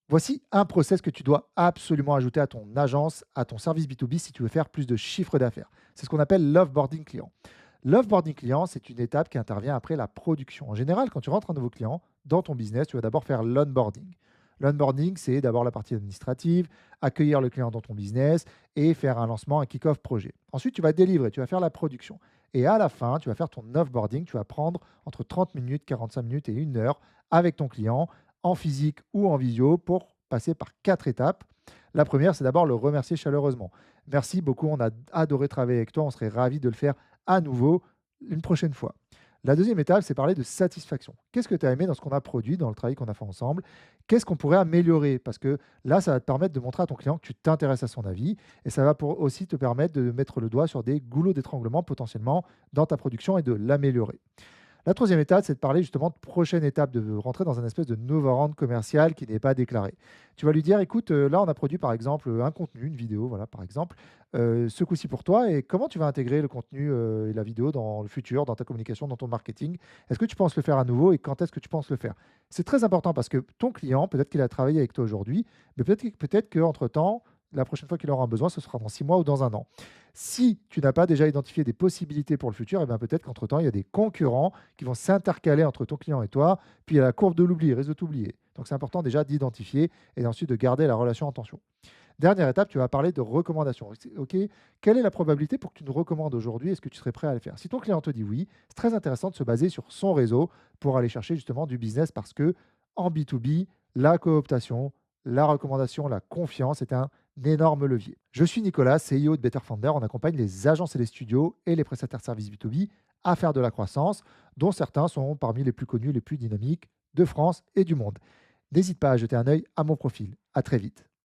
Voici un process que tu dois absolument ajouter à ton agence, à ton service B2B si tu veux faire plus de chiffre d'affaires. C'est ce qu'on appelle l'offboarding client. L'offboarding client, c'est une étape qui intervient après la production. En général, quand tu rentres un nouveau client dans ton business, tu vas d'abord faire l'onboarding. L'onboarding, c'est d'abord la partie administrative, accueillir le client dans ton business et faire un lancement, un kick-off projet. Ensuite, tu vas délivrer, tu vas faire la production. Et à la fin, tu vas faire ton offboarding, tu vas prendre entre 30 minutes, 45 minutes et 1 heure avec ton client en physique ou en visio pour passer par 4 étapes. La première, c'est d'abord le remercier chaleureusement. Merci beaucoup, on a adoré travailler avec toi, on serait ravis de le faire à nouveau une prochaine fois. La deuxième étape, c'est parler de satisfaction. Qu'est-ce que tu as aimé dans ce qu'on a produit, dans le travail qu'on a fait ensemble? Qu'est-ce qu'on pourrait améliorer? Parce que là, ça va te permettre de montrer à ton client que tu t'intéresses à son avis et ça va aussi te permettre de mettre le doigt sur des goulots d'étranglement potentiellement dans ta production et de l'améliorer. La troisième étape, c'est de parler justement de prochaine étape, de rentrer dans un espèce de nouveau round commercial qui n'est pas déclaré. Tu vas lui dire: «Écoute, là, on a produit par exemple, un contenu, une vidéo, voilà, par exemple, ce coup-ci pour toi et comment tu vas intégrer le contenu, et la vidéo dans le futur, dans ta communication, dans ton marketing? Est-ce que tu penses le faire à nouveau et quand est-ce que tu penses le faire?» C'est très important parce que ton client, peut-être qu'il a travaillé avec toi aujourd'hui, mais peut-être qu'entre temps, la prochaine fois qu'il aura un besoin, ce sera dans 6 mois ou dans un an. Si tu n'as pas déjà identifié des possibilités pour le futur, et bien peut-être qu'entre temps, il y a des concurrents qui vont s'intercaler entre ton client et toi. Puis il y a la courbe de l'oubli, il risque de t'oublier. Donc c'est important déjà d'identifier et ensuite de garder la relation en tension. Dernière étape, tu vas parler de recommandations. OK, quelle est la probabilité pour que tu nous recommandes aujourd'hui? Est-ce que tu serais prêt à le faire? Si ton client te dit oui, c'est très intéressant de se baser sur son réseau pour aller chercher justement du business parce que en B2B, la cooptation, la recommandation, la confiance est un énorme levier. Je suis Nicolas, CEO de Better Founder. On accompagne les agences et les studios et les prestataires de services B2B à faire de la croissance, dont certains sont parmi les plus connus, les plus dynamiques de France et du monde. N'hésite pas à jeter un œil à mon profil. À très vite.